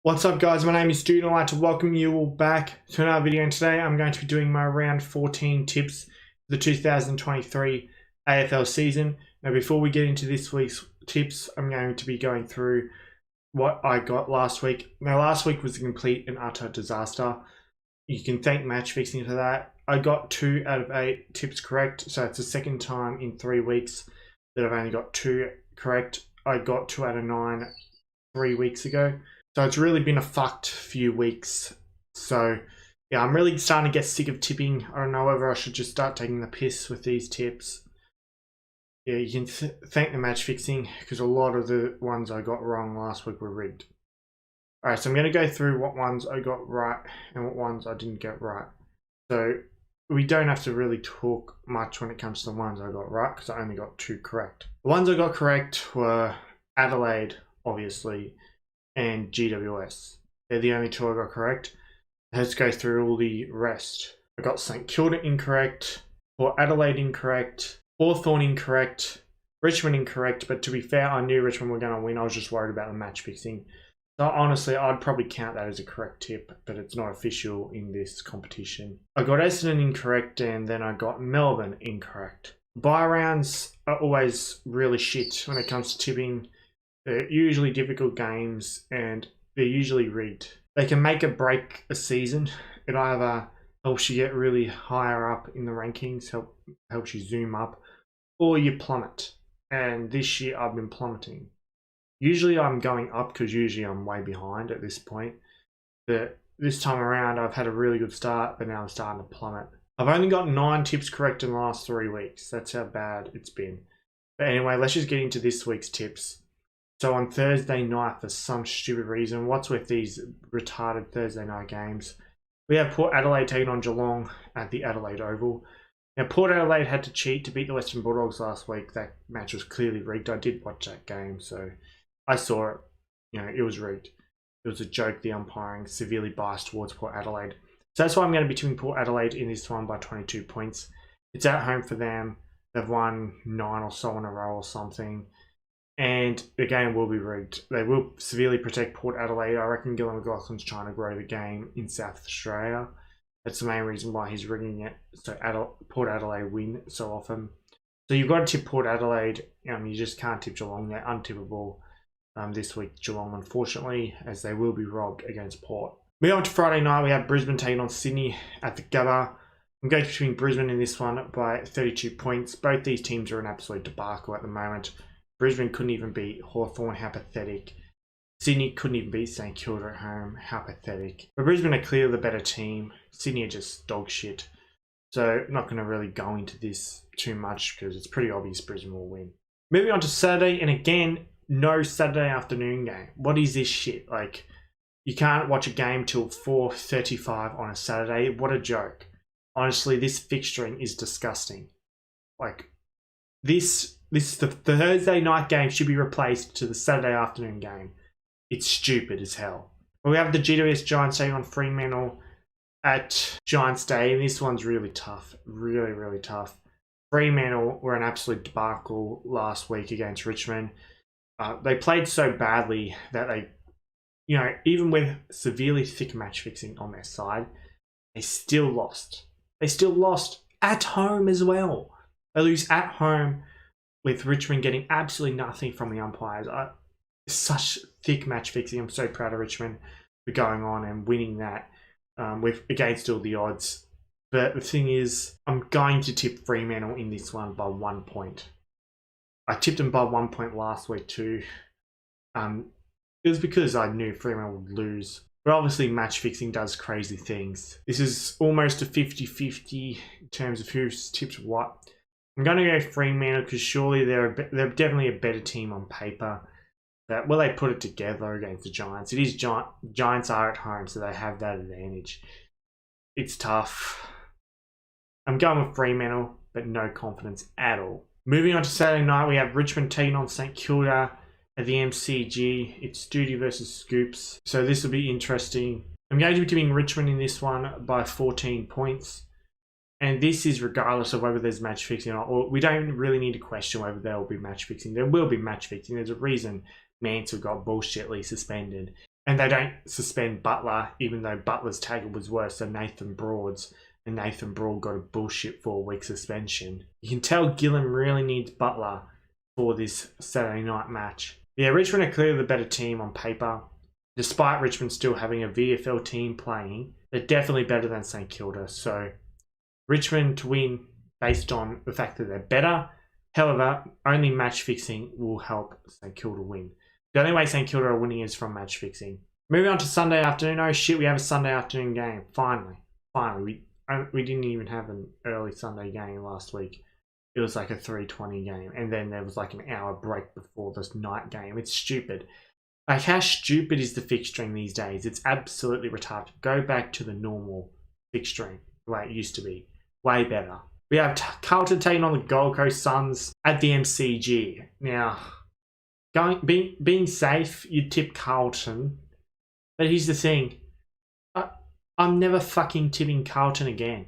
What's up guys, my name is Stoody and I'd like to welcome you all back to another video, and today I'm going to be doing my round 14 tips for the 2023 AFL season. Now before we get into this week's tips, I'm going to be going through what I got last week. Now last week was a complete and utter disaster. You can thank match fixing for that. I got 2 out of 8 tips correct, so it's the second time in 3 weeks that I've only got 2 correct. I got 2 out of 9 3 weeks ago. So it's really been a fucked few weeks. So yeah, I'm really starting to get sick of tipping. I don't know whether I should just start taking the piss with these tips. Yeah, you can thank the match fixing because a lot of the ones I got wrong last week were rigged. Alright, so I'm going to go through what ones I got right and what ones I didn't get right. So we don't have to really talk much when it comes to the ones I got right because I only got 2 correct. The ones I got correct were Adelaide, obviously, and GWS. They're the only 2 I got correct. Let's go through all the rest. I got St Kilda incorrect, Port Adelaide incorrect, Hawthorn incorrect, Richmond incorrect, but to be fair, I knew Richmond were going to win. I was just worried about the match fixing. So honestly, I'd probably count that as a correct tip, but it's not official in this competition. I got Essendon incorrect, and then I got Melbourne incorrect. Bye rounds are always really shit when it comes to tipping. They're usually difficult games and they're usually rigged. They can make or break a season. It either helps you get really higher up in the rankings, helps you zoom up, or you plummet. And this year I've been plummeting. Usually I'm going up because usually I'm way behind at this point. But this time around I've had a really good start, but now I'm starting to plummet. I've only got 9 tips correct in the last 3 weeks. That's how bad it's been. But anyway, let's just get into this week's tips. So on Thursday night, for some stupid reason, what's with these retarded Thursday night games? We have Port Adelaide taking on Geelong at the Adelaide Oval. Now Port Adelaide had to cheat to beat the Western Bulldogs last week. That match was clearly rigged. I did watch that game, so I saw it. You know, it was rigged. It was a joke, the umpiring, severely biased towards Port Adelaide. So that's why I'm going to be tipping Port Adelaide in this one by 22 points. It's at home for them. They've won 9 or so in a row or something. And the game will be rigged. They will severely protect Port Adelaide. I reckon Gillon McLaughlin's trying to grow the game in South Australia. That's the main reason why he's rigging it. So Port Adelaide win so often. So you've got to tip Port Adelaide. You just can't tip Geelong. They're untippable this week, Geelong, unfortunately, as they will be robbed against Port. Moving on to Friday night, we have Brisbane taking on Sydney at the Gabba. I'm going between Brisbane in this one by 32 points. Both these teams are an absolute debacle at the moment. Brisbane couldn't even beat Hawthorn, how pathetic. Sydney couldn't even beat St Kilda at home, how pathetic. But Brisbane are clearly the better team. Sydney are just dog shit. So I'm not going to really go into this too much because it's pretty obvious Brisbane will win. Moving on to Saturday, and again, no Saturday afternoon game. What is this shit? Like, you can't watch a game till 4:35 on a Saturday. What a joke. Honestly, this fixturing is disgusting. Like, this the Thursday night game should be replaced to the Saturday afternoon game. It's stupid as hell. But we have the GWS Giants taking on Fremantle at Giants Day, and this one's really tough. Really, really tough. Fremantle were an absolute debacle last week against Richmond. They played so badly that they, even with severely thick match fixing on their side, they still lost. They still lost at home as well. They lose at home with Richmond getting absolutely nothing from the umpires. Such thick match fixing. I'm so proud of Richmond for going on and winning that against all the odds. But the thing is, I'm going to tip Fremantle in this one by 1 point. I tipped them by 1 point last week too. It was because I knew Fremantle would lose. But obviously match fixing does crazy things. This is almost a 50-50 in terms of who's tipped what. I'm going to go Fremantle because surely they're definitely a better team on paper. But will they put it together against the Giants? It is Giants are at home, so they have that advantage. It's tough. I'm going with Fremantle, but no confidence at all. Moving on to Saturday night, we have Richmond taking on St Kilda at the MCG. It's Stoody versus Scoops, so this will be interesting. I'm going to be giving Richmond in this one by 14 points. And this is regardless of whether there's match fixing or not. Or we don't really need to question whether there will be match fixing. There will be match fixing. There's a reason Mansell got bullshitly suspended. And they don't suspend Butler, even though Butler's tackle was worse than Nathan Broad's, and Nathan Broad got a bullshit 4-week suspension. You can tell Gillen really needs Butler for this Saturday night match. Yeah, Richmond are clearly the better team on paper. Despite Richmond still having a VFL team playing, they're definitely better than St Kilda. So Richmond to win based on the fact that they're better. However, only match fixing will help St Kilda win. The only way St Kilda are winning is from match fixing. Moving on to Sunday afternoon. Oh shit, we have a Sunday afternoon game. Finally. We didn't even have an early Sunday game last week. It was like a 3:20 game. And then there was like an hour break before this night game. It's stupid. Like, how stupid is the fixturing these days? It's absolutely retarded. Go back to the normal fixturing, the way it used to be. Way better. We have Carlton taking on the Gold Coast Suns at the MCG. Now, being safe, you'd tip Carlton. But here's the thing. I'm never fucking tipping Carlton again.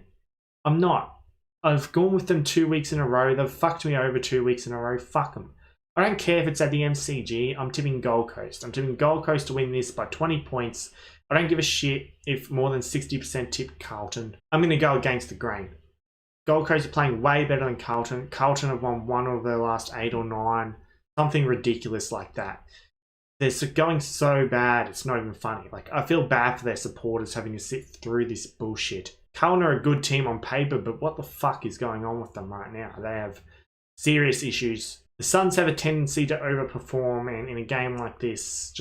I'm not. I've gone with them 2 weeks in a row. They've fucked me over 2 weeks in a row. Fuck them. I don't care if it's at the MCG. I'm tipping Gold Coast. I'm tipping Gold Coast to win this by 20 points. I don't give a shit if more than 60% tip Carlton. I'm going to go against the grain. Gold Coast are playing way better than Carlton. Carlton have won 1 of their last 8 or 9. Something ridiculous like that. They're going so bad, it's not even funny. Like, I feel bad for their supporters having to sit through this bullshit. Carlton are a good team on paper, but what the fuck is going on with them right now? They have serious issues. The Suns have a tendency to overperform, and in a game like this,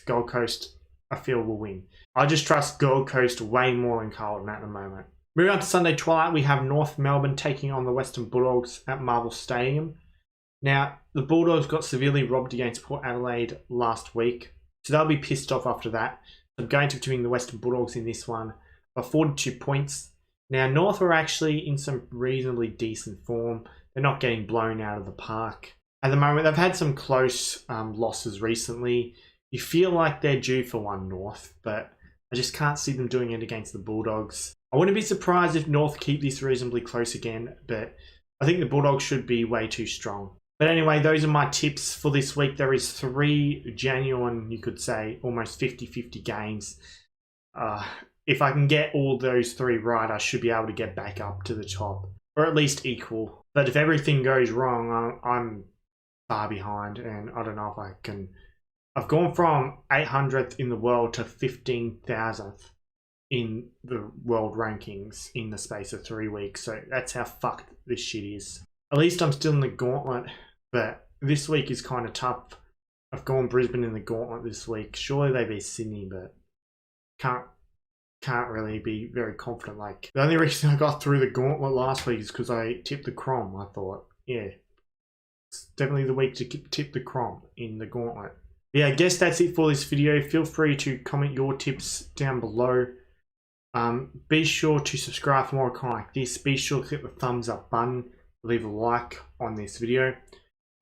Gold Coast, I feel, will win. I just trust Gold Coast way more than Carlton at the moment. Moving on to Sunday twilight, we have North Melbourne taking on the Western Bulldogs at Marvel Stadium. Now, the Bulldogs got severely robbed against Port Adelaide last week, so they'll be pissed off after that. I'm going to be between the Western Bulldogs in this one by 42 points. Now, North are actually in some reasonably decent form. They're not getting blown out of the park. At the moment, they've had some close losses recently. You feel like they're due for one, North, but I just can't see them doing it against the Bulldogs. I wouldn't be surprised if North keep this reasonably close again, but I think the Bulldogs should be way too strong. But anyway, those are my tips for this week. There is 3 genuine, you could say, almost 50-50 games. If I can get all those 3 right, I should be able to get back up to the top, or at least equal. But if everything goes wrong, I'm far behind, and I don't know if I can. I've gone from 800th in the world to 15,000th in the world rankings in the space of 3 weeks. So that's how fucked this shit is. At least I'm still in the gauntlet. But this week is kind of tough. I've gone Brisbane in the gauntlet this week. Surely they beat Sydney, but can't really be very confident. Like, the only reason I got through the gauntlet last week is because I tipped the Crom. I thought, yeah, it's definitely the week to tip the Crom in the gauntlet. Yeah, I guess that's it for this video. Feel free to comment your tips down below. Be sure to subscribe for more content like this. Be sure to click the thumbs up button. Leave a like on this video.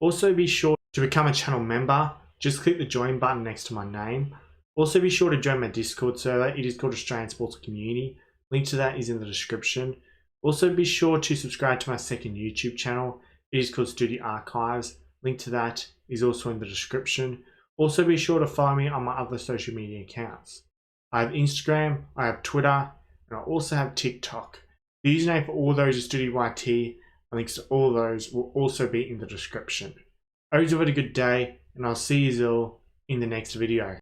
Also, be sure to become a channel member. Just click the join button next to my name. Also, be sure to join my Discord server. It is called Australian Sports Community. Link to that is in the description. Also, be sure to subscribe to my second YouTube channel. It is called Stoody Archives. Link to that is also in the description. Also, be sure to follow me on my other social media accounts. I have Instagram, I have Twitter, and I also have TikTok. The username for all those is StoodyYT. Links to all those will also be in the description. I hope you have a good day, and I'll see you all in the next video.